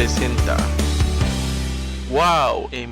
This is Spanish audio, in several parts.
presenta wowmx.tv.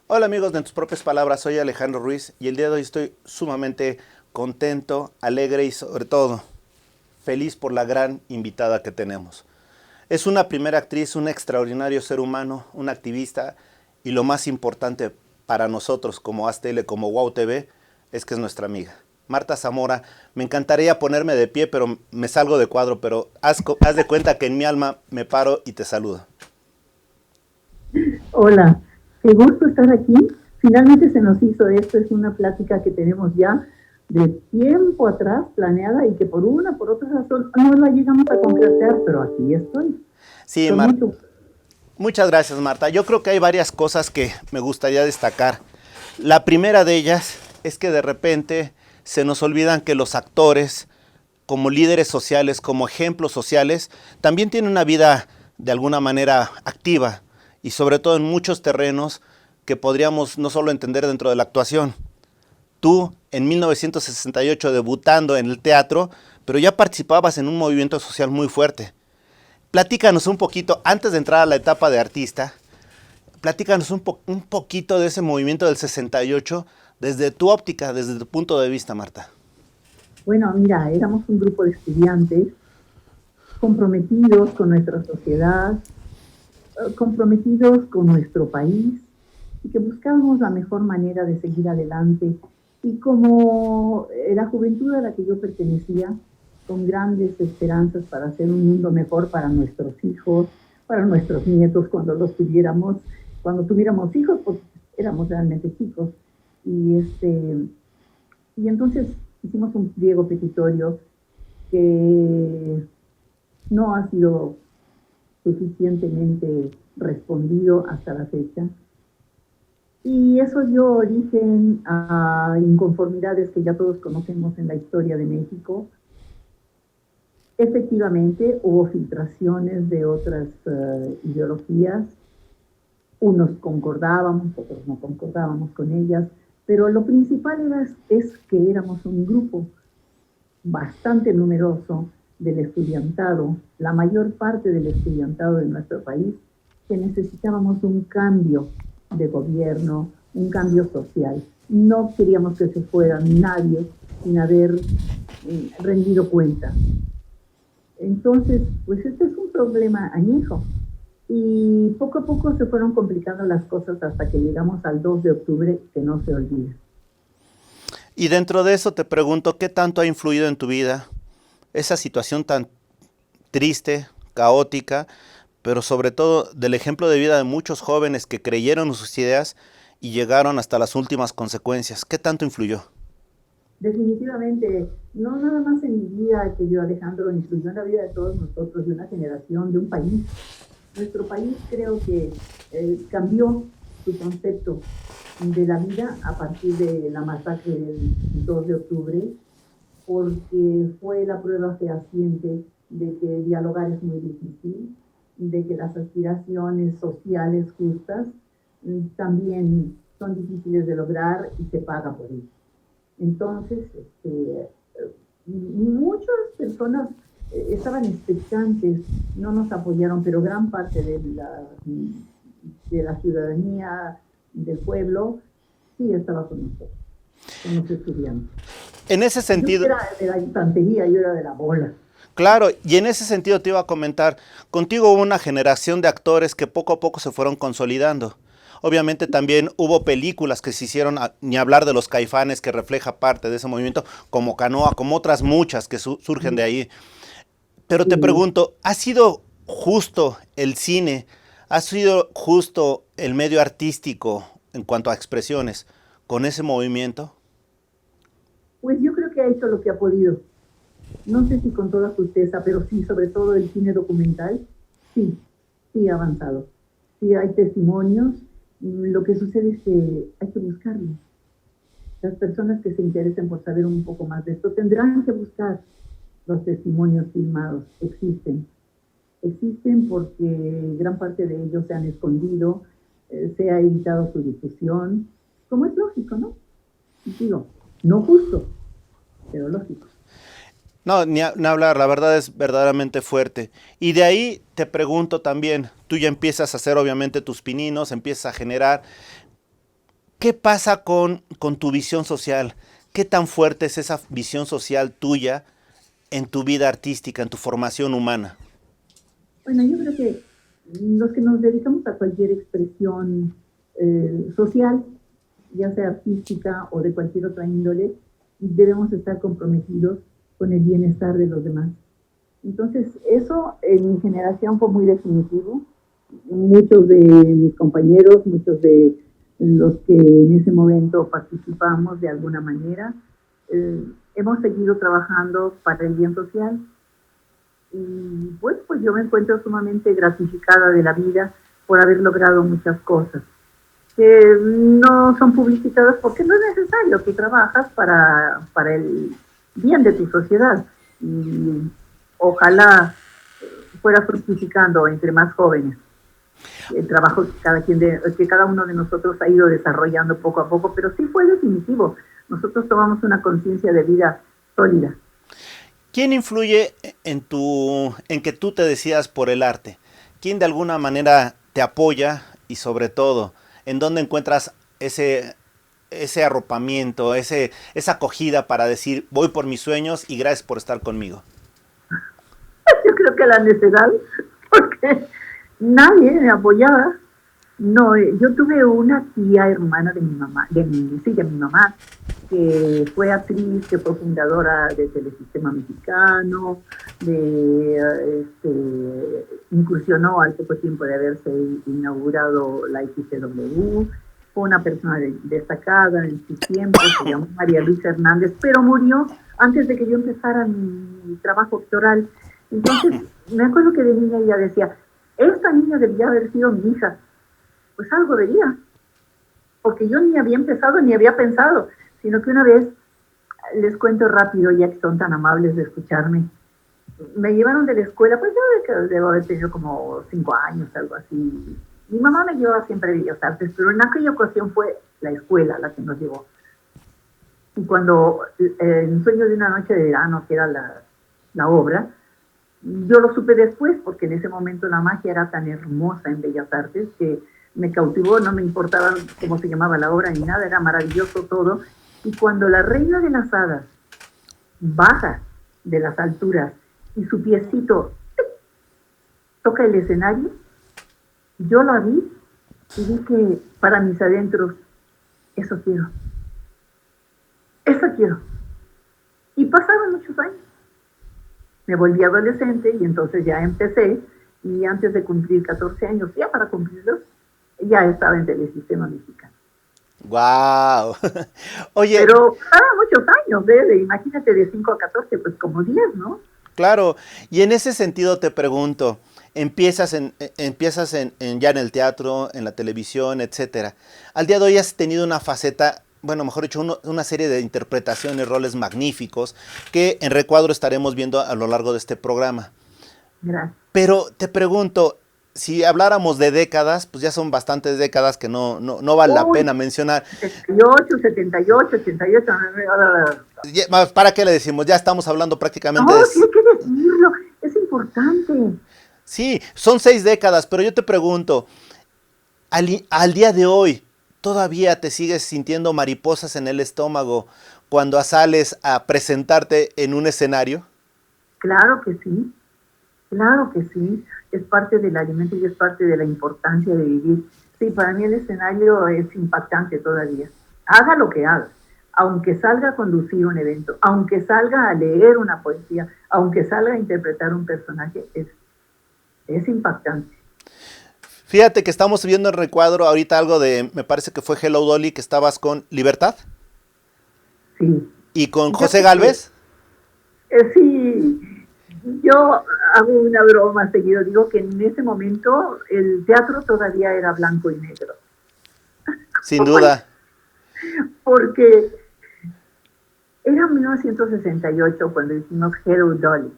Hola amigos de En Tus Propias Palabras, soy Alejandro Ruiz y el día de hoy estoy sumamente contento, alegre y sobre todo feliz por la gran invitada que tenemos. Es una primera actriz, un extraordinario ser humano, una activista y lo más importante para nosotros como AzTele, como Wow TV, es que es nuestra amiga. Marta Zamora, me encantaría ponerme de pie, pero me salgo de cuadro, pero haz de cuenta que en mi alma me paro y te saludo. Hola, qué gusto estar aquí. Finalmente se nos hizo esto, es una plática que tenemos ya de tiempo atrás planeada y que por otra razón no la llegamos a concretar, pero aquí estoy. Sí, Marta. Muchas gracias, Marta. Yo creo que hay varias cosas que me gustaría destacar. La primera de ellas es que de repente se nos olvidan que los actores, como líderes sociales, como ejemplos sociales, también tienen una vida de alguna manera activa y sobre todo en muchos terrenos que podríamos no solo entender dentro de la actuación. Tú, en 1968, debutando en el teatro, pero ya participabas en un movimiento social muy fuerte. Platícanos un poquito, antes de entrar a la etapa de artista, platícanos un poquito de ese movimiento del 68, desde tu óptica, desde tu punto de vista, Marta. Bueno, mira, éramos un grupo de estudiantes comprometidos con nuestra sociedad, comprometidos con nuestro país y que buscábamos la mejor manera de seguir adelante. Y como la juventud a la que yo pertenecía, con grandes esperanzas para hacer un mundo mejor para nuestros hijos, para nuestros nietos cuando tuviéramos hijos, pues éramos realmente chicos. Y entonces hicimos un pliego petitorio que no ha sido suficientemente respondido hasta la fecha. Y eso dio origen a inconformidades que ya todos conocemos en la historia de México. Efectivamente, hubo filtraciones de otras ideologías. Unos concordábamos, otros no concordábamos con ellas, pero lo principal es que éramos un grupo bastante numeroso del estudiantado, la mayor parte del estudiantado de nuestro país, que necesitábamos un cambio de gobierno, un cambio social. No queríamos que se fuera nadie sin haber rendido cuenta. Entonces, pues este es un problema añejo. Y poco a poco se fueron complicando las cosas hasta que llegamos al 2 de octubre, que no se olvida. Y dentro de eso te pregunto, ¿qué tanto ha influido en tu vida esa situación tan triste, caótica, pero sobre todo del ejemplo de vida de muchos jóvenes que creyeron en sus ideas y llegaron hasta las últimas consecuencias? ¿Qué tanto influyó? Definitivamente, no nada más en mi vida, querido Alejandro, influyó en la vida de todos nosotros, de una generación, de un país. Nuestro país creo que cambió su concepto de la vida a partir de la masacre del 2 de octubre, porque fue la prueba fehaciente de que dialogar es muy difícil, de que las aspiraciones sociales justas también son difíciles de lograr y se paga por ello. Entonces, muchas personas estaban expectantes, no nos apoyaron, pero gran parte de la ciudadanía, del pueblo, sí estaba con nosotros, con los estudiantes. En ese sentido... Yo era de la infantería, yo era de la bola. Claro, y en ese sentido te iba a comentar, contigo hubo una generación de actores que poco a poco se fueron consolidando. Obviamente también hubo películas que se hicieron, ni hablar de Los Caifanes, que refleja parte de ese movimiento, como Canoa, como otras muchas que surgen de ahí. Pero te pregunto, ¿ha sido justo el cine, ha sido justo el medio artístico en cuanto a expresiones con ese movimiento? Pues yo creo que ha hecho lo que ha podido. no sé si con toda justeza, pero sí, sobre todo el cine documental, sí, sí ha avanzado. Sí hay testimonios. Lo que sucede es que hay que buscarlos. Las personas que se interesen por saber un poco más de esto tendrán que buscar los testimonios filmados. Existen porque gran parte de ellos se han escondido, se ha evitado su difusión, como es lógico, ¿no? Digo, no justo, pero lógico. No, ni hablar, la verdad es verdaderamente fuerte. Y de ahí te pregunto también, tú ya empiezas a hacer obviamente tus pininos, empiezas a generar. ¿Qué pasa con tu visión social? ¿Qué tan fuerte es esa visión social tuya en tu vida artística, en tu formación humana? Bueno, yo creo que los que nos dedicamos a cualquier expresión social, ya sea artística o de cualquier otra índole, debemos estar comprometidos con el bienestar de los demás. Entonces, eso en mi generación fue muy definitivo. Muchos de mis compañeros, muchos de los que en ese momento participamos de alguna manera, hemos seguido trabajando para el bien social. Y pues yo me encuentro sumamente gratificada de la vida por haber logrado muchas cosas que no son publicitadas porque no es necesario. Tú trabajas para el bien de tu sociedad y ojalá fuera fructificando entre más jóvenes el trabajo que cada uno de nosotros ha ido desarrollando poco a poco, pero sí fue definitivo. Nosotros tomamos una conciencia de vida sólida. ¿Quién influye en que tú te decidas por el arte? ¿Quién de alguna manera te apoya y sobre todo, en dónde encuentras ese arropamiento, esa acogida para decir voy por mis sueños y gracias por estar conmigo? Yo creo que la necesidad, porque nadie me apoyaba. No, yo tuve una tía hermana de mi mamá, de mi mamá, que fue actriz, que fue fundadora de Telesistema Mexicano, incursionó al poco tiempo de haberse inaugurado la XCW, fue una persona destacada en su tiempo, se llamó María Luisa Hernández, pero murió antes de que yo empezara mi trabajo actoral. Entonces, me acuerdo que de niña ella decía, esta niña debía haber sido mi hija. Pues algo vería, porque yo ni había empezado ni había pensado, sino que una vez, les cuento rápido, ya que son tan amables de escucharme, me llevaron de la escuela, pues yo debo haber tenido como 5 años, algo así. Mi mamá me llevaba siempre a Bellas Artes, pero en aquella ocasión fue la escuela la que nos llevó. Y cuando en Sueño de una noche de verano, que era la obra, yo lo supe después, porque en ese momento la magia era tan hermosa en Bellas Artes que me cautivó, no me importaba cómo se llamaba la obra ni nada, era maravilloso todo. Y cuando la reina de las hadas baja de las alturas y su piecito toca el escenario, yo la vi y vi que para mis adentros, eso quiero. Y pasaron muchos años. Me volví adolescente y entonces ya empecé, y antes de cumplir 14 años, ya para cumplirlos, ya estaba en Telesistema Mexicano. ¡Wow! Oye, pero muchos años, imagínate, de 5 a 14, pues como 10, ¿no? Claro, y en ese sentido te pregunto, empiezas ya en el teatro, en la televisión, etcétera. Al día de hoy has tenido una faceta, bueno, mejor dicho, una serie de interpretaciones, roles magníficos, que en Recuadro estaremos viendo a lo largo de este programa. Gracias. Pero te pregunto, si habláramos de décadas, pues ya son bastantes décadas que no vale la pena mencionar. 78, 78, 88. ¿Para qué le decimos? Ya estamos hablando prácticamente de... sí hay que decirlo, es importante. Sí, son 6 décadas, pero yo te pregunto, al día de hoy, ¿todavía te sigues sintiendo mariposas en el estómago cuando sales a presentarte en un escenario? Claro que sí. Es parte del alimento y es parte de la importancia de vivir. Sí, para mí el escenario es impactante todavía. Haga lo que haga, aunque salga a conducir un evento, aunque salga a leer una poesía, aunque salga a interpretar un personaje, es impactante. Fíjate que estamos viendo en Recuadro ahorita algo de, me parece que fue Hello Dolly, que estabas con Libertad. Sí. ¿Y con José Gálvez? Sí, Yo hago una broma seguido, digo que en ese momento el teatro todavía era blanco y negro, Sin duda. porque era 1968 cuando hicimos Hello Dolly,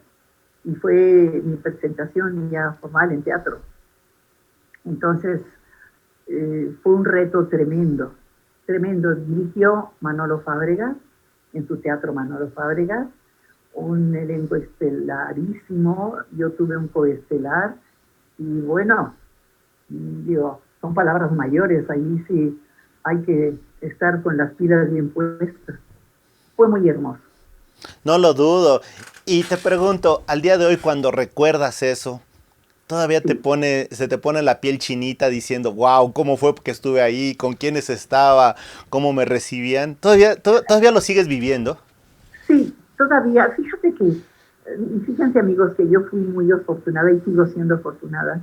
y fue mi presentación ya formal en teatro. Entonces, fue un reto tremendo, tremendo. Dirigió Manolo Fábregas, en su teatro Manolo Fábregas, un elenco estelarísimo, yo tuve un coestelar, y bueno, digo, son palabras mayores, ahí sí hay que estar con las pilas bien puestas. Fue muy hermoso. No lo dudo. Y te pregunto, al día de hoy cuando recuerdas eso, todavía Sí, se te pone la piel chinita diciendo, wow, ¿cómo fue que estuve ahí? ¿Con quiénes estaba? ¿Cómo me recibían? ¿Todavía lo sigues viviendo? sí, todavía, fíjate que, fíjense amigos que yo fui muy afortunada y sigo siendo afortunada,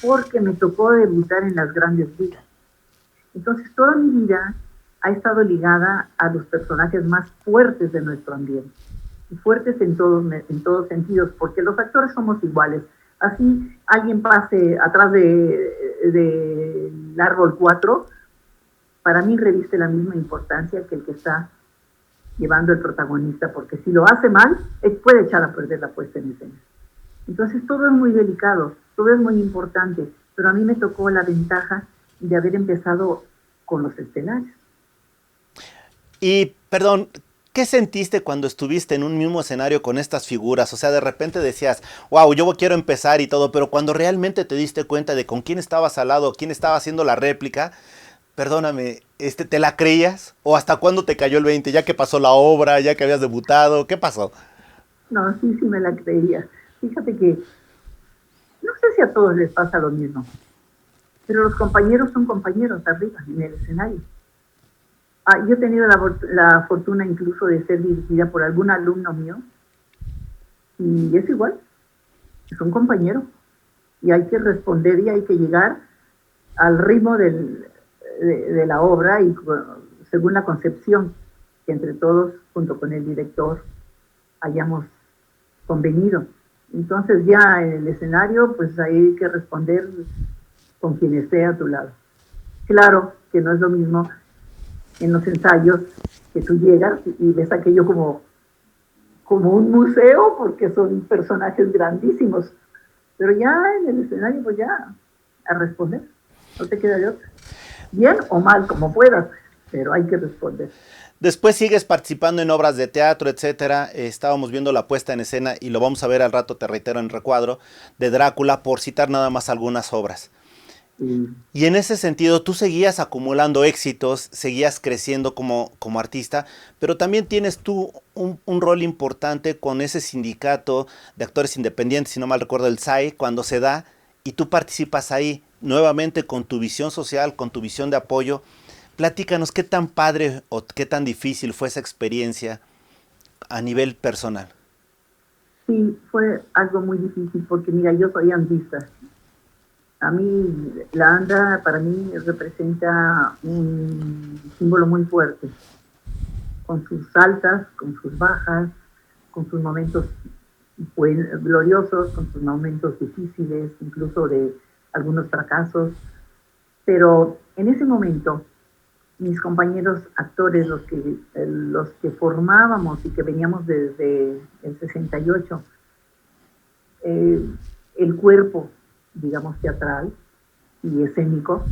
porque me tocó debutar en las grandes ligas. Entonces toda mi vida ha estado ligada a los personajes más fuertes de nuestro ambiente. Y fuertes en todos sentidos, porque los actores somos iguales. Así alguien pase atrás del árbol 4, para mí reviste la misma importancia que el que está llevando el protagonista, porque si lo hace mal, puede echar a perder la puesta en escena. Entonces todo es muy delicado, todo es muy importante, pero a mí me tocó la ventaja de haber empezado con los estelares. Y, perdón, ¿qué sentiste cuando estuviste en un mismo escenario con estas figuras? O sea, de repente decías, wow, yo quiero empezar y todo, pero cuando realmente te diste cuenta de con quién estabas al lado, quién estaba haciendo la réplica, perdóname, ¿te la creías? ¿O hasta cuándo te cayó el 20? ¿Ya que pasó la obra? ¿Ya que habías debutado? ¿Qué pasó? No, sí, sí me la creía. Fíjate que no sé si a todos les pasa lo mismo, pero los compañeros son compañeros arriba, en el escenario. Yo he tenido la fortuna incluso de ser dirigida por algún alumno mío, y es igual, es un compañero, y hay que responder y hay que llegar al ritmo de la obra y según la concepción que entre todos, junto con el director, hayamos convenido. Entonces ya en el escenario, pues hay que responder con quien esté a tu lado. Claro que no es lo mismo en los ensayos que tú llegas y ves aquello como un museo, porque son personajes grandísimos, pero ya en el escenario, pues ya a responder, no te queda de otra. Bien o mal, como puedas, pero hay que responder. Después sigues participando en obras de teatro, etcétera. Estábamos viendo la puesta en escena y lo vamos a ver al rato, te reitero, en recuadro, de Drácula, por citar nada más algunas obras. Y Y en ese sentido, tú seguías acumulando éxitos, seguías creciendo como artista, pero también tienes tú un rol importante con ese sindicato de actores independientes, si no mal recuerdo, el SAI, cuando se da, y tú participas ahí nuevamente con tu visión social, con tu visión de apoyo. Platícanos qué tan padre o qué tan difícil fue esa experiencia a nivel personal. sí, fue algo muy difícil porque, mira, yo soy andista. A mí, la anda para mí representa un símbolo muy fuerte, con sus altas, con sus bajas, con sus momentos gloriosos, con sus momentos difíciles, incluso de algunos fracasos. Pero en ese momento, mis compañeros actores, los que formábamos y que veníamos desde el 68, eh, el cuerpo, digamos, teatral y escénico,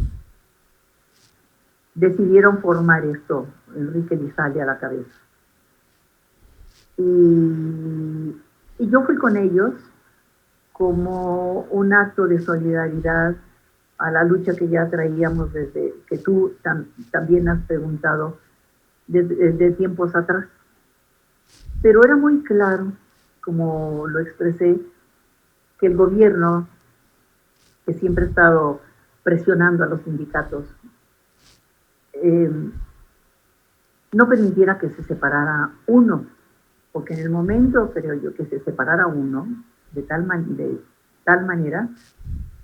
decidieron formar esto, Enrique Lizalde a la cabeza. Y yo fui con ellos como un acto de solidaridad a la lucha que ya traíamos desde que tú también has preguntado desde tiempos atrás. Pero era muy claro, como lo expresé, que el gobierno, que siempre ha estado presionando a los sindicatos, eh, no permitiera que se separara uno, porque en el momento, creo yo, que se separara uno de tal manera,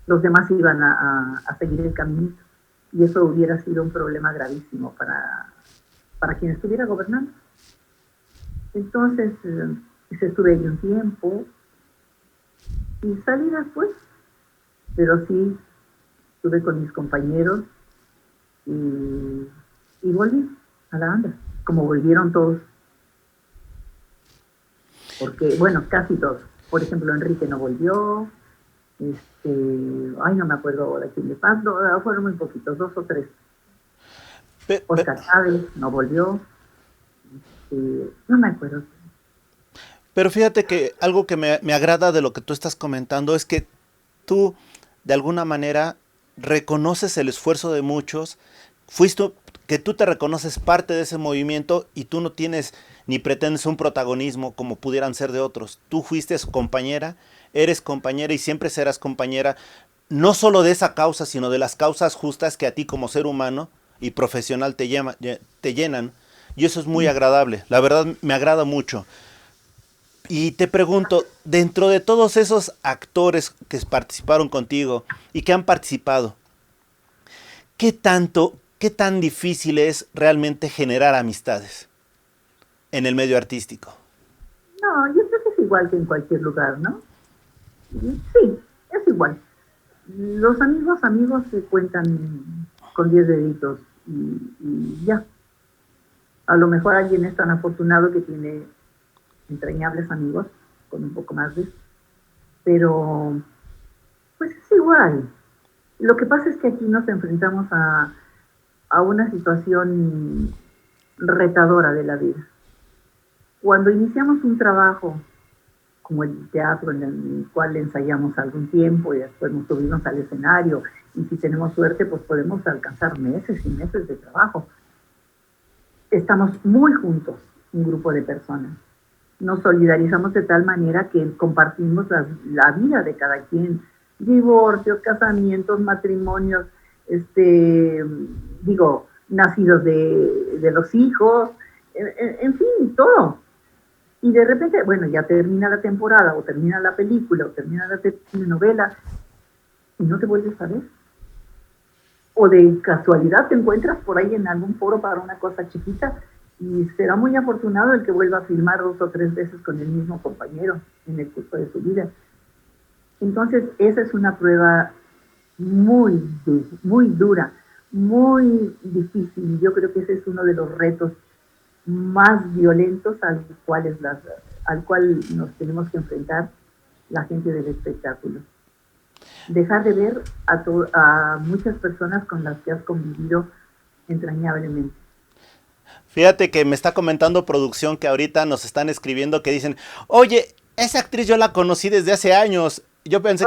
los demás iban a seguir el camino, y eso hubiera sido un problema gravísimo para quien estuviera gobernando. Entonces, estuve ahí un tiempo, y salí después, pero sí, estuve con mis compañeros y volví a la banda, como volvieron todos, porque, bueno, casi todos. Por ejemplo, Enrique no volvió, ay, no me acuerdo ahora quién le pasó, fueron muy poquitos, 2 o 3. Oscar Chávez no volvió, no me acuerdo. Pero fíjate que algo que me agrada de lo que tú estás comentando es que tú, de alguna manera, reconoces el esfuerzo de muchos, que tú te reconoces parte de ese movimiento y tú no tienes ni pretendes un protagonismo como pudieran ser de otros. Tú fuiste compañera, eres compañera y siempre serás compañera, no solo de esa causa, sino de las causas justas que a ti como ser humano y profesional te llenan. Y eso es muy agradable, la verdad me agrada mucho. Y te pregunto, dentro de todos esos actores que participaron contigo y que han participado, ¿qué tan difícil es realmente generar amistades en el medio artístico? No, yo creo que es igual que en cualquier lugar, ¿no? Sí, es igual. Los amigos se cuentan con 10 deditos y ya. A lo mejor alguien es tan afortunado que tiene entrañables amigos, con un poco más de... Pero, pues es igual. Lo que pasa es que aquí nos enfrentamos a una situación retadora de la vida. Cuando iniciamos un trabajo, como el teatro en el cual ensayamos algún tiempo y después nos subimos al escenario, y si tenemos suerte, pues podemos alcanzar meses y meses de trabajo. Estamos muy juntos, un grupo de personas. Nos solidarizamos de tal manera que compartimos la vida de cada quien. Divorcios, casamientos, matrimonios, nacidos de los hijos, en fin, todo. Y de repente, bueno, ya termina la temporada, o termina la película, o termina la telenovela, y no te vuelves a ver. O de casualidad te encuentras por ahí en algún foro para una cosa chiquita, y será muy afortunado el que vuelva a filmar 2 o 3 veces con el mismo compañero en el curso de su vida. Entonces, esa es una prueba muy dura, muy difícil. Yo creo que ese es uno de los retos más violentos al cual nos tenemos que enfrentar la gente del espectáculo. Dejar de ver a muchas personas con las que has convivido entrañablemente. Fíjate que me está comentando producción que ahorita nos están escribiendo que dicen, oye, esa actriz yo la conocí desde hace años. Yo pensé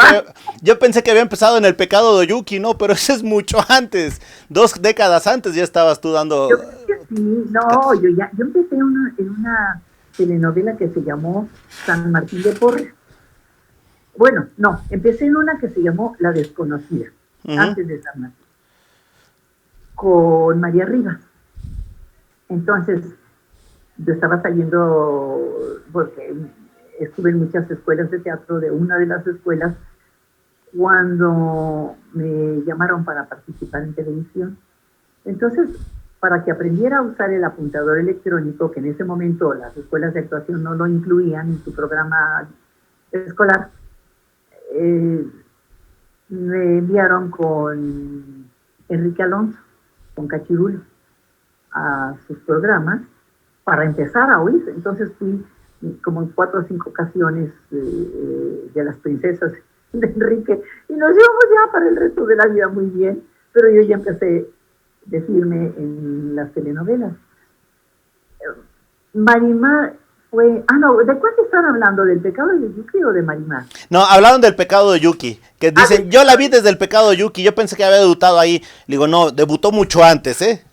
que había empezado en El pecado de Oyuki, ¿no? Pero eso es mucho antes. 2 décadas antes ya estabas tú dando... Yo creo que sí, no, yo empecé en una telenovela que se llamó San Martín de Porres. Bueno, no, empecé en una que se llamó La Desconocida, antes de San Martín, con María Rivas. Entonces, yo estaba saliendo, porque estuve en muchas escuelas de teatro, de una de las escuelas, cuando me llamaron para participar en televisión. Entonces, para que aprendiera a usar el apuntador electrónico, que en ese momento las escuelas de actuación no lo incluían en su programa escolar, me enviaron con Enrique Alonso, con Cachirulo, a sus programas para empezar a oír. Entonces fui como en 4 o 5 ocasiones de las princesas de Enrique, y nos llevamos ya para el resto de la vida muy bien, pero yo ya empecé de firme en las telenovelas. Marimar fue... no, ¿de cuál están hablando? ¿Del pecado de Yuki o de Marimar? No, hablaron del pecado de Yuki, que dicen, yo la vi desde el pecado de Yuki, yo pensé que había debutado ahí. Le digo, no, debutó mucho antes, ¿eh?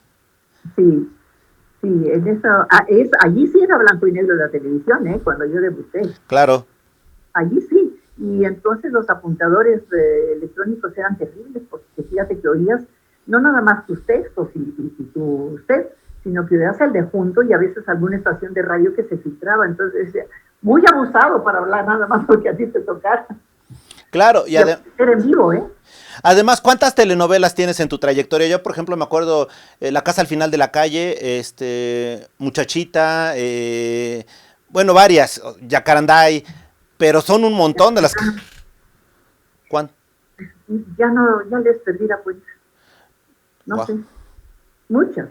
Sí, en eso, allí sí era blanco y negro la televisión, cuando yo debuté. Claro. Allí sí, y entonces los apuntadores electrónicos eran terribles, porque fíjate que oías no nada más tus textos y tu set, sino que oías el de junto y a veces alguna estación de radio que se filtraba. Entonces, muy abusado para hablar nada más porque a ti te tocara. Claro, y era en vivo, Además, ¿cuántas telenovelas tienes en tu trayectoria? Yo, por ejemplo, me acuerdo La casa al final de la calle, Muchachita, bueno, varias, Yacaranday, pero son un montón de las... ¿Cuán? Ya no, ya les perdí la cuenta. No Wow. sé. Muchas,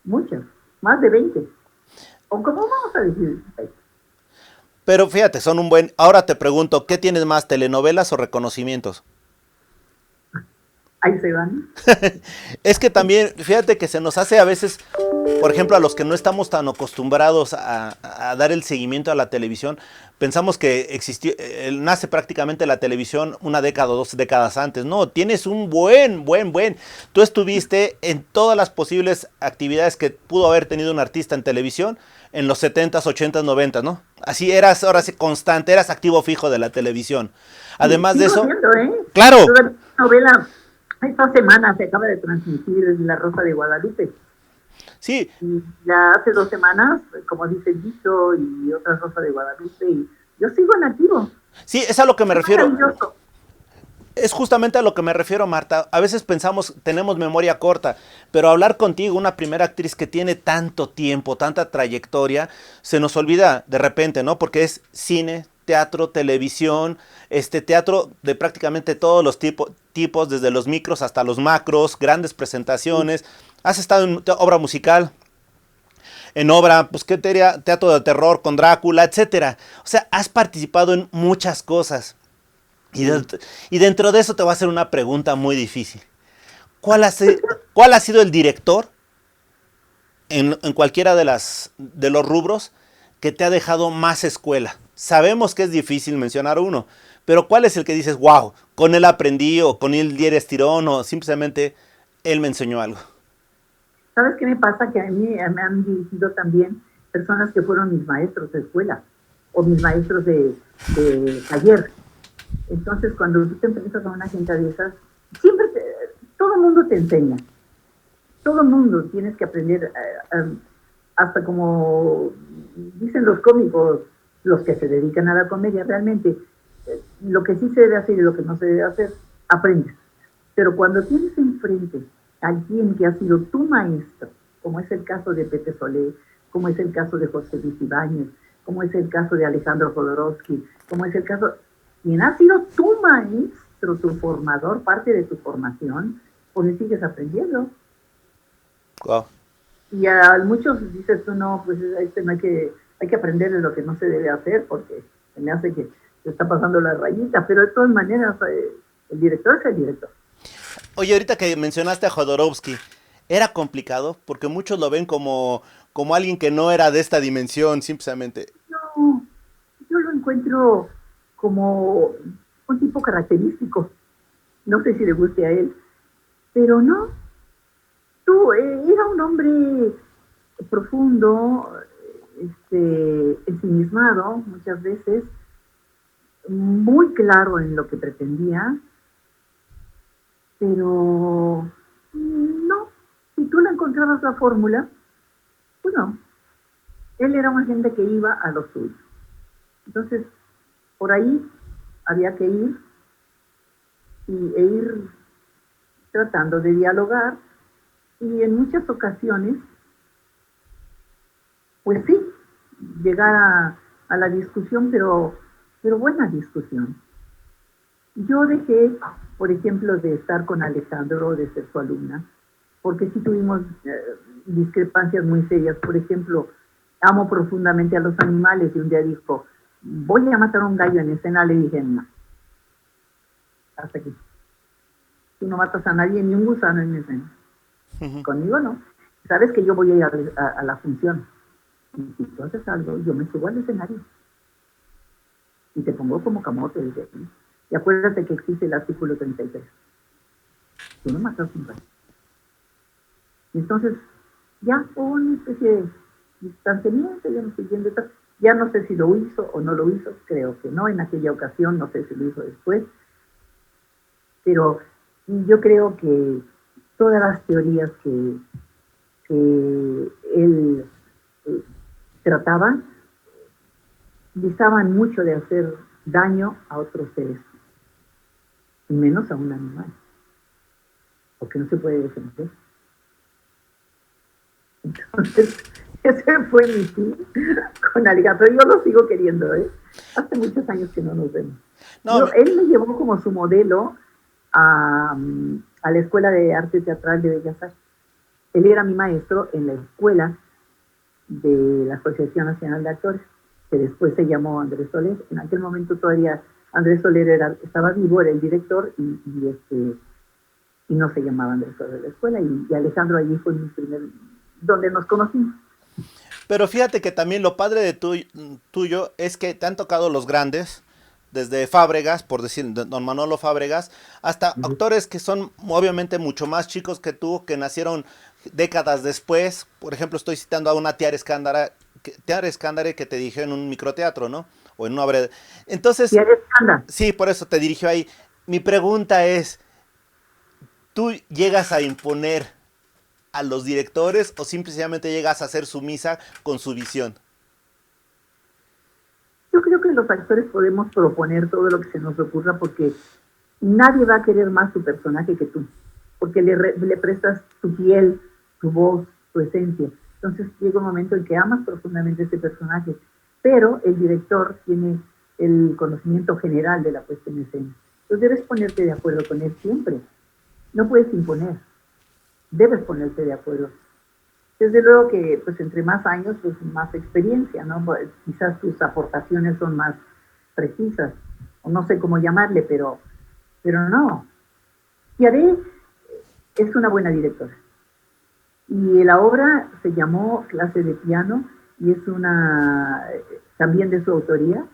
muchas. Más de 20. O como vamos a decir, Pero fíjate, son un buen... Ahora te pregunto, ¿qué tienes más, telenovelas o reconocimientos? ahí se van. Es que también, fíjate que se nos hace a veces, por ejemplo, a los que no estamos tan acostumbrados a dar el seguimiento a la televisión, pensamos que existió, nace prácticamente la televisión una década o 2 décadas antes. No, tienes un buen. Tú estuviste en todas las posibles actividades que pudo haber tenido un artista en televisión en los 70s, 80s, 90s, ¿no? Así eras, ahora sí, constante, eras activo fijo de la televisión. Sí, Además de sigo eso, siendo, ¿eh? claro, Toda la novela, esta semana se acaba de transmitir La Rosa de Guadalupe. sí, Y ya hace 2 semanas, como dice el dicho, y otra Rosa de Guadalupe, y yo sigo en activo. sí, es a lo que me Es refiero. maravilloso. Es justamente a lo que me refiero, Marta. A veces pensamos, tenemos memoria corta, pero hablar contigo, una primera actriz que tiene tanto tiempo, tanta trayectoria, se nos olvida de repente, ¿no? Porque es cine, teatro, televisión, teatro de prácticamente todos los tipos, desde los micros hasta los macros, grandes presentaciones. Has estado en obra musical, en obra, pues qué teatro de terror con Drácula, etcétera. O sea, has participado en muchas cosas. Y dentro de eso te voy a hacer una pregunta muy difícil. ¿Cuál ha, cuál ha sido el director en cualquiera de los rubros que te ha dejado más escuela? Sabemos que es difícil mencionar uno, pero ¿cuál es el que dices, wow, con él aprendí o con él di el estirón o simplemente él me enseñó algo? ¿Sabes qué me pasa? Que a mí me han dirigido también personas que fueron mis maestros de escuela o mis maestros de taller. Entonces, cuando tú te enfrentas a una gente de esas, todo el mundo te enseña. Todo el mundo tienes que aprender, hasta como dicen los cómicos, los que se dedican a la comedia, realmente, lo que sí se debe hacer y lo que no se debe hacer, aprendes. Pero cuando tienes enfrente a alguien que ha sido tu maestro, como es el caso de Pepe Solé, como es el caso de José Luis Ibáñez, como es el caso de Alejandro Jodorowsky, como es el caso, quien ha sido tu maestro, tu formador, parte de tu formación, pues sigues aprendiendo. Wow. Y a muchos dices tú, no, pues no hay que aprender de lo que no se debe hacer, porque se me hace que se está pasando la rayita, pero de todas maneras, el director es el director. Oye, ahorita que mencionaste a Jodorowsky, ¿era complicado? Porque muchos lo ven como alguien que no era de esta dimensión, simplemente. No, yo lo encuentro como un tipo característico. No sé si le guste a él, pero no. Era un hombre profundo, ensimismado muchas veces, muy claro en lo que pretendía, pero no. Si tú le encontrabas la fórmula, pues no. Él era una gente que iba a lo suyo. Entonces, por ahí había que ir e ir tratando de dialogar y en muchas ocasiones, pues sí, llegar a la discusión, pero buena discusión. Yo dejé, por ejemplo, de estar con Alejandro, de ser su alumna, porque sí tuvimos discrepancias muy serias. Por ejemplo, amo profundamente a los animales y un día dijo, voy a matar a un gallo en escena. Le dije, no, hasta aquí. Tú no matas a nadie, ni un gusano en escena. Conmigo no. Sabes que yo voy a ir a la función. Y si tú haces algo, yo me subo al escenario. Y te pongo como camote. Y acuérdate que existe el artículo 33. Tú no matas un gallo. Y entonces, ya hubo una especie de distanciamiento, ya no estoy viendo esto. Ya no sé si lo hizo o no lo hizo, creo que no en aquella ocasión, no sé si lo hizo después. Pero yo creo que todas las teorías que él trataba visaban mucho de hacer daño a otros seres, y menos a un animal, porque no se puede defender. Entonces, ese fue mi fin con Alejandro. Yo lo sigo queriendo, hace muchos años que no nos vemos. No, Él me llevó como su modelo a la Escuela de Arte Teatral de Bellas Artes. Él era mi maestro en la escuela de la Asociación Nacional de Actores, que después se llamó Andrés Soler. En aquel momento todavía Andrés Soler estaba vivo, era el director, y no se llamaba Andrés Soler la escuela, y Alejandro allí fue mi primer, donde nos conocimos. pero fíjate que también lo padre de tuyo es que te han tocado los grandes, desde Fábregas, por decir, don Manolo Fábregas, hasta actores que son obviamente mucho más chicos que tú, que nacieron décadas después. Por ejemplo, estoy citando a una Tiara Escándare que te dirigió en un microteatro, ¿no? O en una breve. Entonces, sí, por eso te dirigió ahí. Mi pregunta es, ¿tú llegas a imponer a los directores o simplemente llegas a ser sumisa con su visión? Yo creo que los actores podemos proponer todo lo que se nos ocurra, porque nadie va a querer más tu personaje que tú, porque le prestas tu piel, tu voz, tu esencia. Entonces llega un momento en que amas profundamente ese personaje, pero el director tiene el conocimiento general de la puesta en escena. Entonces debes ponerte de acuerdo con él siempre. No puedes imponer, debes ponerte de acuerdo. Desde luego que pues entre más años, pues más experiencia, ¿no? Pues, quizás tus aportaciones son más precisas, o no sé cómo llamarle, pero no. Tiare es una buena directora. Y la obra se llamó Clase de Piano, y es también de su autoría,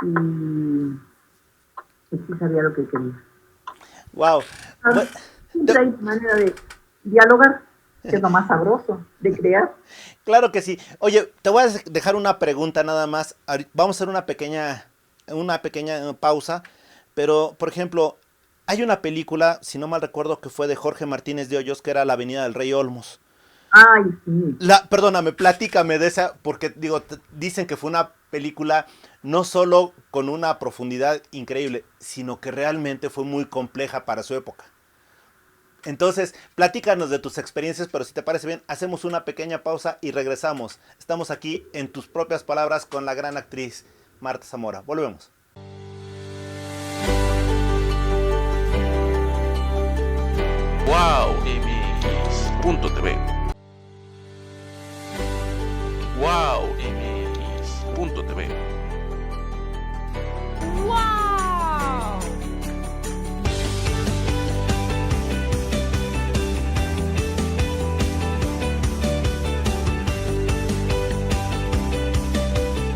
y sí sabía lo que quería. Wow. Siempre hay manera de dialogar, que es lo más sabroso de crear. Claro que sí. Oye, te voy a dejar una pregunta nada más. Vamos a hacer una pequeña pausa. Pero, por ejemplo, hay una película, si no mal recuerdo, que fue de Jorge Martínez de Hoyos, que era La Avenida del Rey Olmos. Ay, sí. Perdóname, platícame de esa, porque digo, dicen que fue una película no solo con una profundidad increíble, sino que realmente fue muy compleja para su época. Entonces, platícanos de tus experiencias, pero si te parece bien, hacemos una pequeña pausa y regresamos. Estamos aquí en tus propias palabras con la gran actriz Marta Zamora. Volvemos. WowMX.tv WowMX.tv ¡Wow!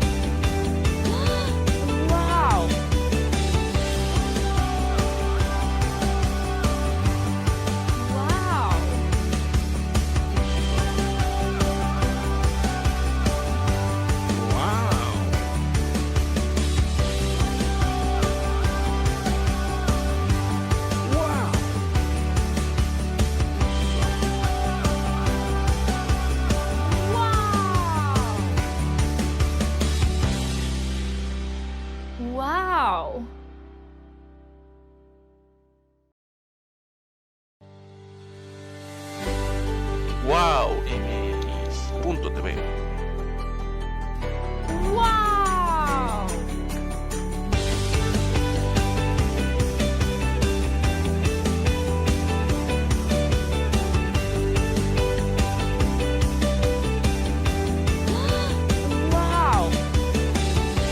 ¡Wow! ¡Wow! ¡Wow! WowMX.tv ¡Wow! ¡Wow!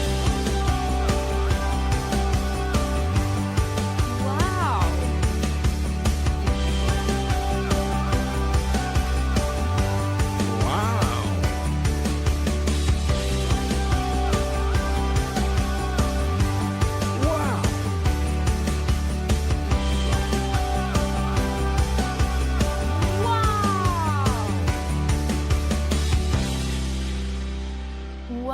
¡Wow! ¡Wow!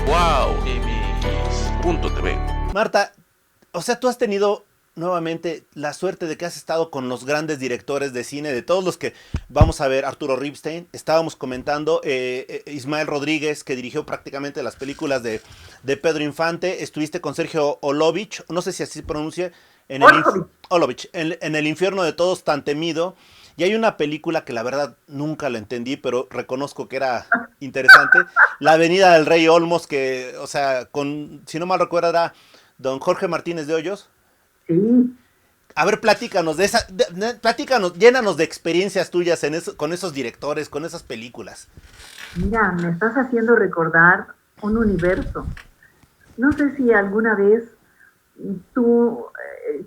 WowMX.tv Marta, o sea, tú has tenido nuevamente la suerte de que has estado con los grandes directores de cine, de todos los que vamos a ver. Arturo Ripstein, estábamos comentando, Ismael Rodríguez, que dirigió prácticamente las películas de Pedro Infante. Estuviste con Sergio Olovich, no sé si así se pronuncia, En el Orjovich. Olovich, en el infierno de todos tan temido. Y hay una película que la verdad nunca la entendí, pero reconozco que era interesante. La Avenida del Rey Olmos, que, o sea, si no mal recuerdo, era don Jorge Martínez de Hoyos. Sí, A ver, platícanos de esa, platícanos, llénanos de experiencias tuyas con esos directores, con esas películas. mira, me estás haciendo recordar un universo. No sé si alguna vez tú,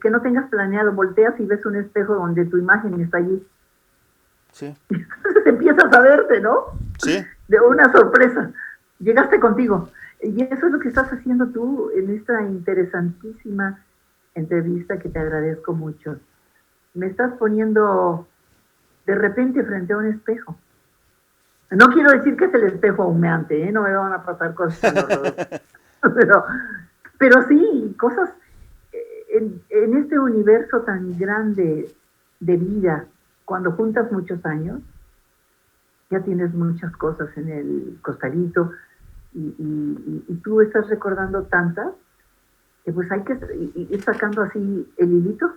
que no tengas planeado, volteas y ves un espejo donde tu imagen está allí. Sí. Entonces empiezas a verte, ¿no? Sí. De una sorpresa. Llegaste contigo. Y eso es lo que estás haciendo tú en esta interesantísima entrevista que te agradezco mucho. Me estás poniendo de repente frente a un espejo. No quiero decir que es el espejo humeante, ¿eh? No me van a pasar cosas tan horrorosas. pero sí, cosas en este universo tan grande de vida, cuando juntas muchos años, ya tienes muchas cosas en el costalito y tú estás recordando tantas que pues hay que ir sacando así el hilito.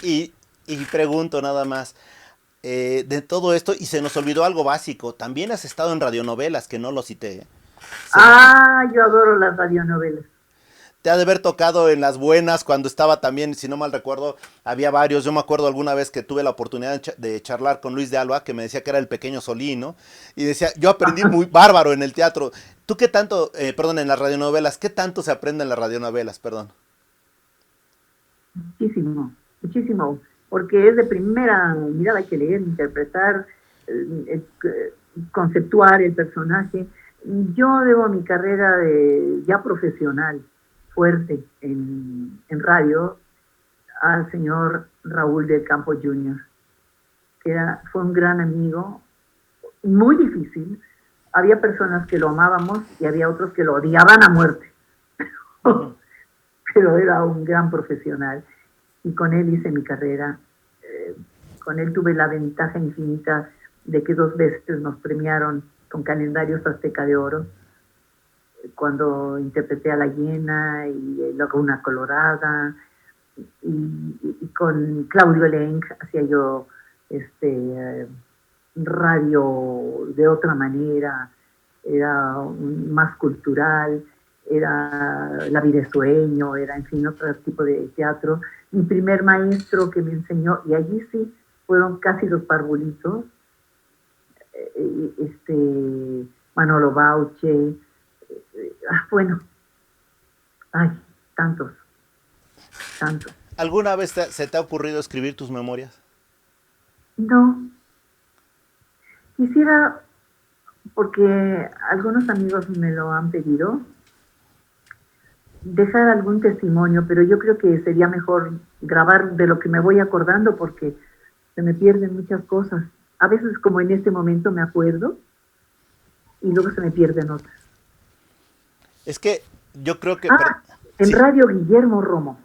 Y pregunto nada más, de todo esto, y se nos olvidó algo básico, también has estado en radionovelas, que no lo cité. Yo adoro las radionovelas. Te ha de haber tocado en las buenas, cuando estaba también, si no mal recuerdo, había varios. Yo me acuerdo alguna vez que tuve la oportunidad de charlar con Luis de Alba, que me decía que era el pequeño Solín, y decía, yo aprendí muy bárbaro en el teatro. ¿Tú qué tanto, en las radionovelas, qué tanto se aprende en las radionovelas, perdón? Muchísimo, muchísimo, porque es de primera mirada, hay que leer, interpretar, conceptuar el personaje. Yo debo mi carrera ya profesional, fuerte en radio, al señor Raúl del Campo Jr., que fue un gran amigo, muy difícil. Había personas que lo amábamos y había otros que lo odiaban a muerte. Pero era un gran profesional y con él hice mi carrera. Con él tuve la ventaja infinita de que 2 veces nos premiaron con calendarios Azteca de Oro, cuando interpreté a La Hiena y luego Una Colorada, y con Claudio Lenk hacía yo radio de otra manera, era más cultural, era La vida es sueño, era en fin otro tipo de teatro. Mi primer maestro que me enseñó, y allí sí fueron casi los parvulitos, Manolo Bauche, bueno, tantos. ¿Alguna vez se te ha ocurrido escribir tus memorias? No. Quisiera, porque algunos amigos me lo han pedido, dejar algún testimonio, pero yo creo que sería mejor grabar de lo que me voy acordando, porque se me pierden muchas cosas. A veces, como en este momento, me acuerdo y luego se me pierden otras. Es que yo creo que... En sí. radio, Guillermo Romo.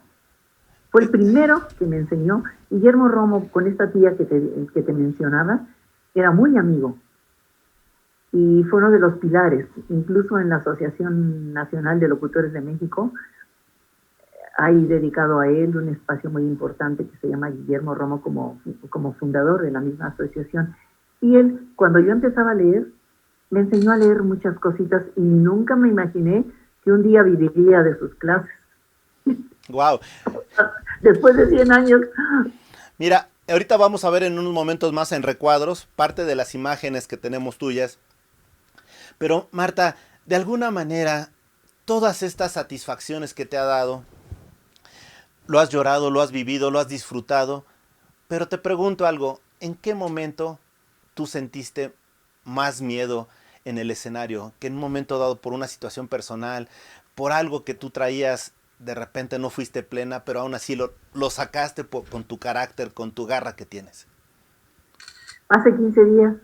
Fue el primero que me enseñó. Guillermo Romo, con esta tía que te mencionaba, era muy amigo. Y fue uno de los pilares. Incluso en la Asociación Nacional de Locutores de México, hay dedicado a él un espacio muy importante que se llama Guillermo Romo como fundador de la misma asociación. Y él, cuando yo empezaba a leer, me enseñó a leer muchas cositas y nunca me imaginé que un día viviría de sus clases. Wow. Después de 100 años. Mira, ahorita vamos a ver en unos momentos más en recuadros parte de las imágenes que tenemos tuyas. Pero Marta, de alguna manera, todas estas satisfacciones que te ha dado, lo has llorado, lo has vivido, lo has disfrutado, pero te pregunto algo, ¿en qué momento tú sentiste más miedo en el escenario? Que en un momento dado, por una situación personal, por algo que tú traías, de repente no fuiste plena, pero aún así lo sacaste con tu carácter, con tu garra que tienes. Hace 15 días.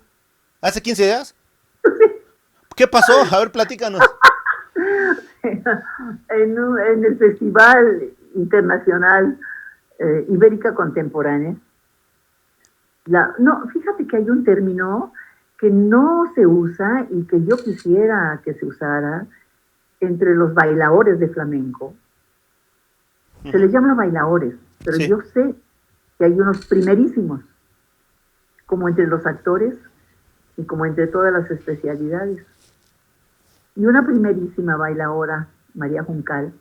¿Hace 15 días? ¿Qué pasó? A ver, platícanos. En el Festival Internacional Ibérica Contemporánea. Fíjate que hay un término que no se usa y que yo quisiera que se usara entre los bailadores de flamenco, Se les llama bailaores, pero Sí. yo sé que hay unos primerísimos, como entre los actores y como entre todas las especialidades. Y una primerísima bailaora, María Juncal,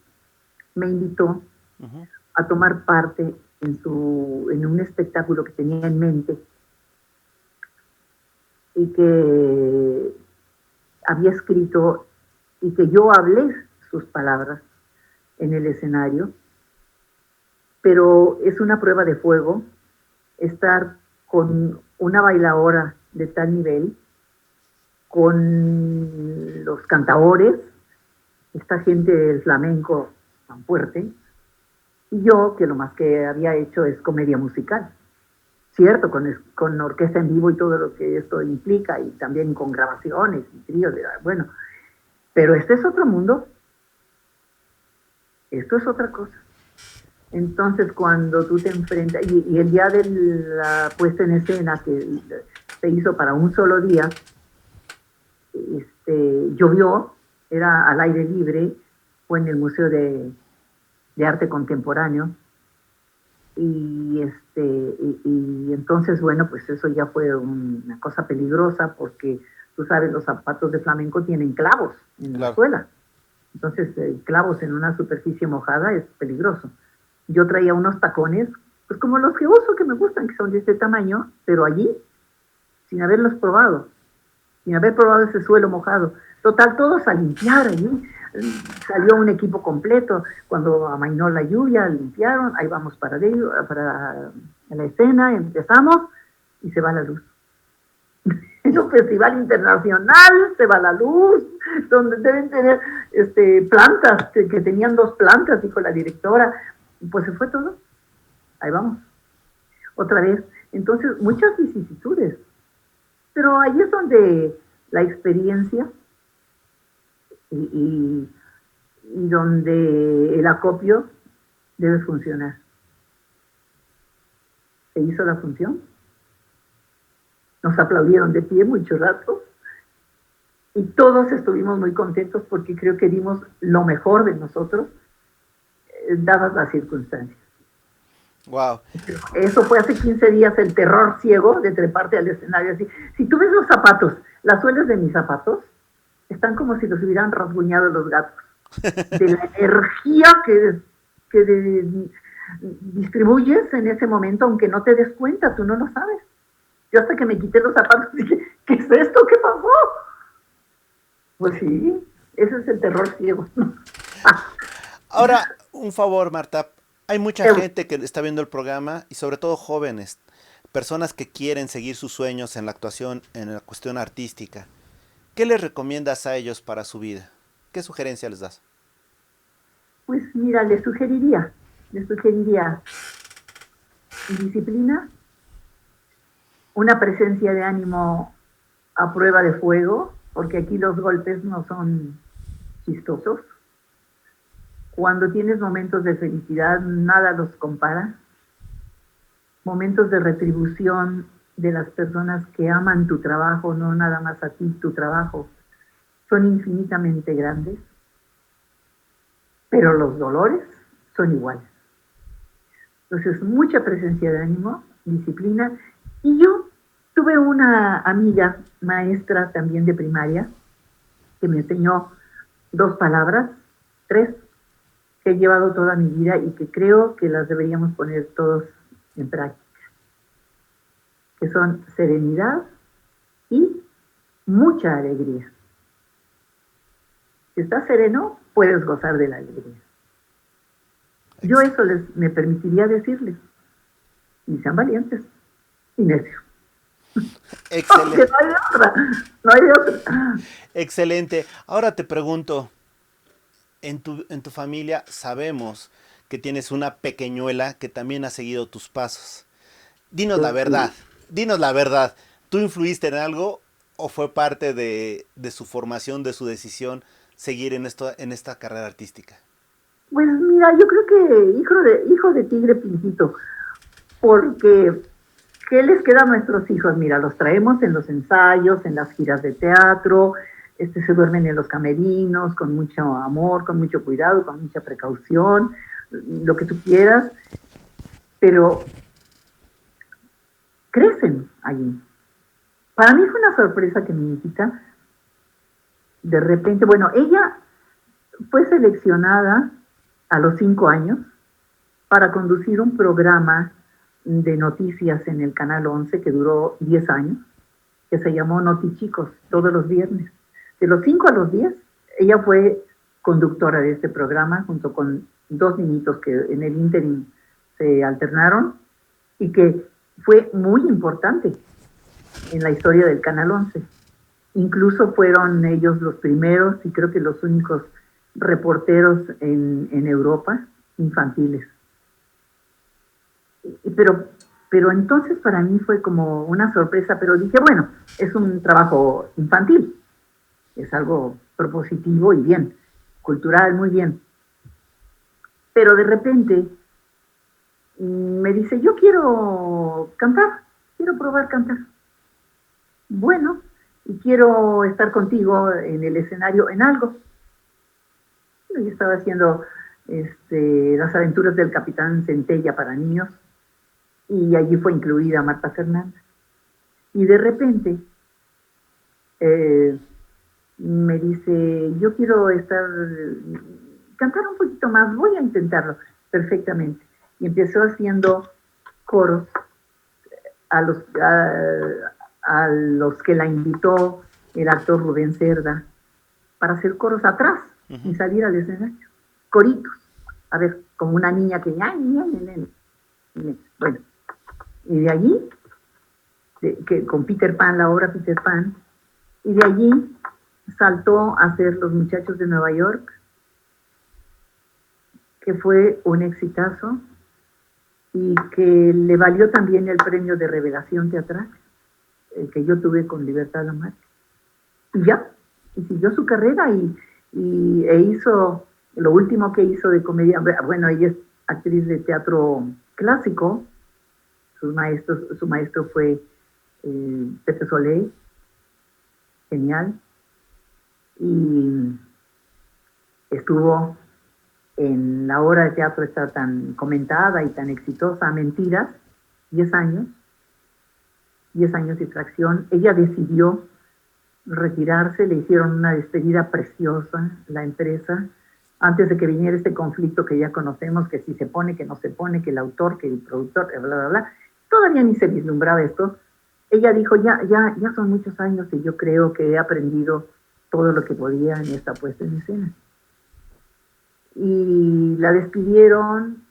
me invitó Ujú. a tomar parte en un espectáculo que tenía en mente y que había escrito y que yo hablé sus palabras en el escenario, pero es una prueba de fuego estar con una bailadora de tal nivel, con los cantaores, esta gente del flamenco tan fuerte, y yo, que lo más que había hecho es comedia musical, cierto, con orquesta en vivo y todo lo que esto implica, y también con grabaciones y tríos, bueno, pero este es otro mundo, esto es otra cosa. Entonces, cuando tú te enfrentas, y el día de la puesta en escena que se hizo para un solo día, llovió, era al aire libre, fue en el Museo de Arte Contemporáneo, y entonces, bueno, pues eso ya fue una cosa peligrosa, porque tú sabes, los zapatos de flamenco tienen clavos en la suela. Entonces, clavos en una superficie mojada es peligroso. Yo traía unos tacones, pues como los que uso, que me gustan, que son de este tamaño, pero allí, sin haberlos probado, sin haber probado ese suelo mojado. Total, todos a limpiar allí. Salió un equipo completo. Cuando amainó la lluvia, limpiaron, ahí vamos para la escena, empezamos, y se va la luz. En un festival internacional se va la luz, donde deben tener plantas, que tenían 2 plantas, dijo la directora. Pues se fue todo. Ahí vamos. Otra vez. Entonces, muchas vicisitudes. Pero ahí es donde la experiencia y donde el acopio debe funcionar. Se hizo la función. Nos aplaudieron de pie mucho rato. Y todos estuvimos muy contentos porque creo que dimos lo mejor de nosotros, dadas las circunstancias. Wow. Eso fue hace 15 días, el terror ciego de treparte al escenario así. Si tú ves los zapatos, las suelas de mis zapatos, están como si los hubieran rasguñado los gatos. De la energía que distribuyes en ese momento, aunque no te des cuenta, tú no lo sabes. Yo hasta que me quité los zapatos dije, ¿qué es esto? ¿Qué pasó? Pues sí, ese es el terror ciego. Ahora, un favor, Marta. Hay mucha gente que está viendo el programa y sobre todo jóvenes, personas que quieren seguir sus sueños en la actuación, en la cuestión artística. ¿Qué les recomiendas a ellos para su vida? ¿Qué sugerencia les das? Pues mira, les sugeriría disciplina, una presencia de ánimo a prueba de fuego, porque aquí los golpes no son chistosos. Cuando tienes momentos de felicidad, nada los compara. Momentos de retribución de las personas que aman tu trabajo, no nada más a ti, tu trabajo, son infinitamente grandes. Pero los dolores son iguales. Entonces, mucha presencia de ánimo, disciplina. Y yo tuve una amiga, maestra también de primaria, que me enseñó 2 palabras, 3, que he llevado toda mi vida y que creo que las deberíamos poner todos en práctica, que son serenidad y mucha alegría. Si estás sereno, puedes gozar de la alegría. Yo eso me permitiría decirles, y sean valientes y necios. Excelente. No hay de otra, no hay de otra. Excelente. Ahora te pregunto, en tu familia sabemos que tienes una pequeñuela que también ha seguido tus pasos. Dinos la verdad, ¿tú influiste en algo o fue parte de su formación, de su decisión seguir en esta carrera artística? Pues mira, yo creo que hijo de tigre pincito, porque ¿qué les queda a nuestros hijos? Mira, los traemos en los ensayos, en las giras de teatro, se duermen en los camerinos con mucho amor, con mucho cuidado, con mucha precaución. lo que tú quieras, pero crecen allí. Para mí fue una sorpresa que mi hijita, de repente, bueno, ella fue seleccionada a los 5 años para conducir un programa de noticias en el Canal 11 que duró 10 años, que se llamó Notichicos, todos los viernes. De los 5 a los 10, ella fue conductora de este programa junto con 2 niñitos que en el ínterin se alternaron y que fue muy importante en la historia del Canal 11. Incluso fueron ellos los primeros y creo que los únicos reporteros en Europa infantiles. Pero entonces para mí fue como una sorpresa, pero dije, bueno, es un trabajo infantil, es algo propositivo y bien, cultural, muy bien. Pero de repente me dice, yo quiero cantar, quiero probar cantar. Bueno, y quiero estar contigo en el escenario en algo. Yo estaba haciendo Las aventuras del Capitán Centella para niños y allí fue incluida Marta Fernanda. Y de repente me dice, yo quiero cantar un poquito más, voy a intentarlo perfectamente. Y empezó haciendo coros a los que la invitó el actor Rubén Cerda para hacer coros atrás y salir al escenario. Coritos. A ver, como una niña que... Bueno, y de allí, con Peter Pan, la obra Peter Pan, y de allí saltó a hacer Los Muchachos de Nueva York, que fue un exitazo y que le valió también el premio de revelación teatral, el que yo tuve con Libertad Lamarque. Y ya, y siguió su carrera e hizo lo último que hizo de comedia. Bueno, ella es actriz de teatro clásico, su maestro fue Pepe Soleil, genial, y estuvo en la obra de teatro esta tan comentada y tan exitosa, Mentiras, 10 años de tracción. Ella decidió retirarse, le hicieron una despedida preciosa, la empresa, antes de que viniera este conflicto que ya conocemos, que si se pone, que no se pone, que el autor, que el productor, bla, bla, bla. Todavía ni se vislumbraba esto. Ella dijo, ya son muchos años y yo creo que he aprendido todo lo que podía en esta puesta en escena. Y la despidieron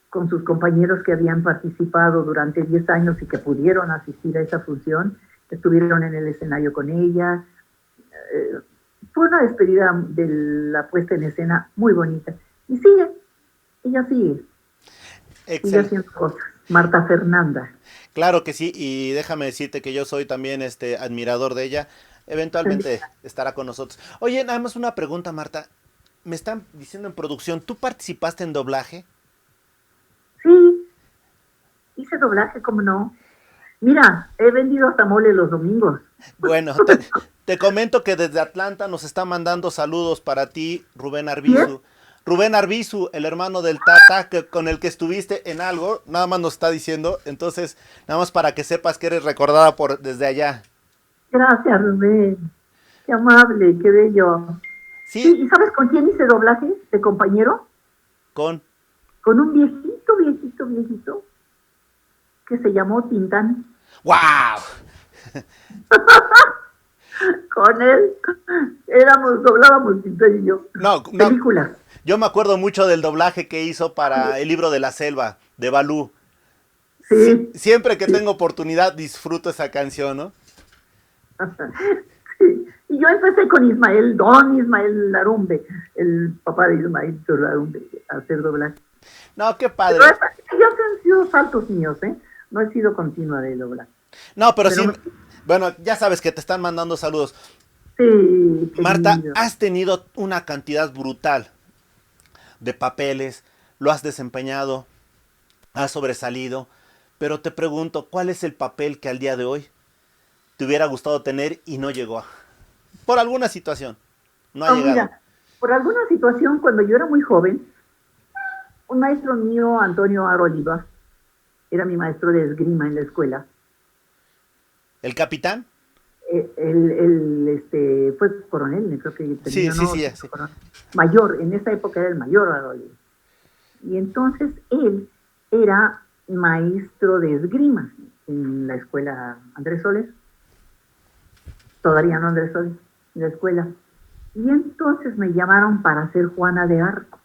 con sus compañeros que habían participado durante 10 años y que pudieron asistir a esa función, estuvieron en el escenario con ella. Fue una despedida de la puesta en escena muy bonita. Y ella sigue haciendo cosas. Marta Fernanda. Claro que sí, y déjame decirte que yo soy también admirador de ella. Eventualmente estará con nosotros. Oye, nada más una pregunta, Marta. Me están diciendo en producción, ¿tú participaste en doblaje? Sí, hice doblaje, ¿cómo no? Mira, he vendido hasta mole los domingos. Bueno, te comento que desde Atlanta nos está mandando saludos para ti, Rubén Arbizu. ¿Bien? Rubén Arbizu, el hermano del Tata, con el que estuviste en algo, nada más nos está diciendo. Entonces, nada más para que sepas que eres recordada desde allá. Gracias, Rubén. Qué amable, qué bello. Sí, ¿y sabes con quién hice doblaje de compañero? Con un viejito, que se llamó Tintán. ¡Wow! Con él doblábamos Tintán y yo. No, películas. Yo me acuerdo mucho del doblaje que hizo para El Libro de la Selva, de Balú. Sí. Siempre que tengo oportunidad disfruto esa canción, ¿no? Sí. Y yo empecé con don Ismael Larumbe, el papá de Ismael Larumbe, a hacer doblaje. No, qué padre. Pero ellos han sido saltos míos, ¿eh? No he sido continua de doblaje. No, pero sí, bueno, ya sabes que te están mandando saludos. Sí. Marta, lindo. has tenido una cantidad brutal de papeles, lo has desempeñado, has sobresalido, pero te pregunto, ¿cuál es el papel que al día de hoy te hubiera gustado tener y no llegó? Por alguna situación, no ha llegado. Mira, por alguna situación, cuando yo era muy joven, Un maestro mío, Antonio Aroliva, era mi maestro de esgrima en la escuela. ¿El capitán? Fue coronel, creo que Sí, tenía, sí, ¿no? sí, sí. Mayor, en esa época era el mayor Aroliva. Y entonces él era maestro de esgrima en la escuela Andrés Soler. Todavía no Andrés Soler, en la escuela. Y entonces me llamaron para ser Juana de Arco.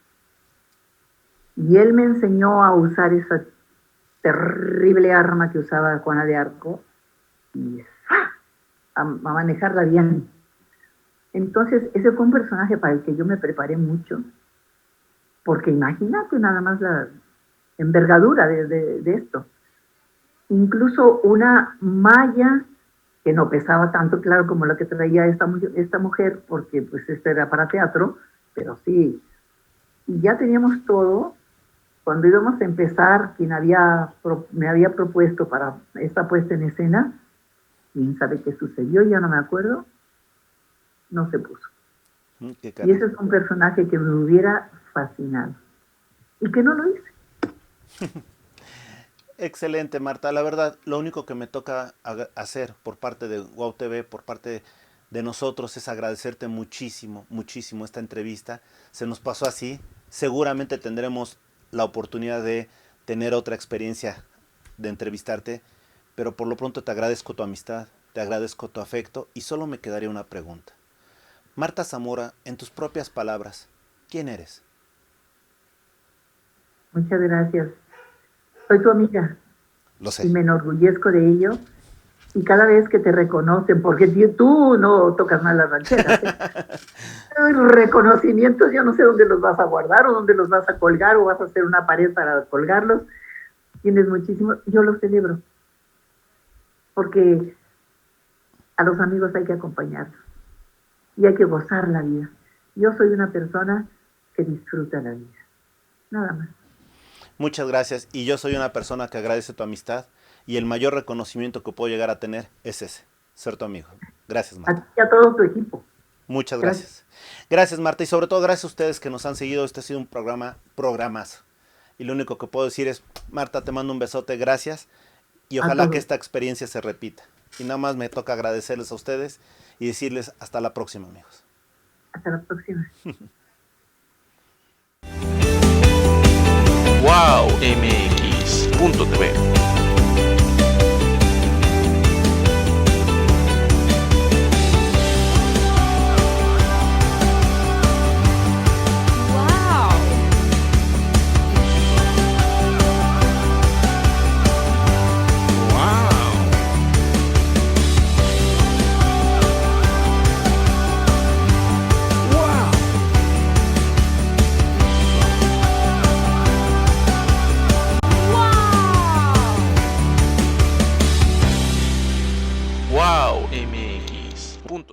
Y él me enseñó a usar esa terrible arma que usaba Juana de Arco y a manejarla bien. Entonces, ese fue un personaje para el que yo me preparé mucho, porque imagínate nada más la envergadura de esto. Incluso una malla que no pesaba tanto, claro, como la que traía esta mujer, porque pues esto era para teatro, pero sí. Y ya teníamos todo. Cuando íbamos a empezar, quien me había propuesto para esta puesta en escena, quién sabe qué sucedió, ya no me acuerdo, no se puso. Qué Y ese es un personaje que me hubiera fascinado. Y que no lo hice. Excelente, Marta. La verdad, lo único que me toca hacer por parte de WOW TV, por parte de nosotros, es agradecerte muchísimo, muchísimo esta entrevista. Se nos pasó así. Seguramente tendremos la oportunidad de tener otra experiencia de entrevistarte, pero por lo pronto te agradezco tu amistad, te agradezco tu afecto y solo me quedaría una pregunta. Marta Zamora, en tus propias palabras, ¿quién eres? Muchas gracias. Soy tu amiga. Lo sé. Y me enorgullezco de ello. Y cada vez que te reconocen, porque tú no tocas mal las rancheras, reconocimientos, yo no sé dónde los vas a guardar o dónde los vas a colgar o vas a hacer una pared para colgarlos. Tienes muchísimos, yo los celebro. Porque a los amigos hay que acompañarlos y hay que gozar la vida. Yo soy una persona que disfruta la vida. Nada más. Muchas gracias. Y yo soy una persona que agradece tu amistad y el mayor reconocimiento que puedo llegar a tener es ese, ser tu amigo. Gracias, Marta. A ti y a todo tu equipo. Muchas gracias. Gracias, Marta. Y sobre todo gracias a ustedes que nos han seguido. Este ha sido un programazo. Y lo único que puedo decir es, Marta, te mando un besote, gracias. Y ojalá que esta experiencia se repita. Y nada más me toca agradecerles a ustedes y decirles hasta la próxima, amigos. Hasta la próxima. WOW MX.tv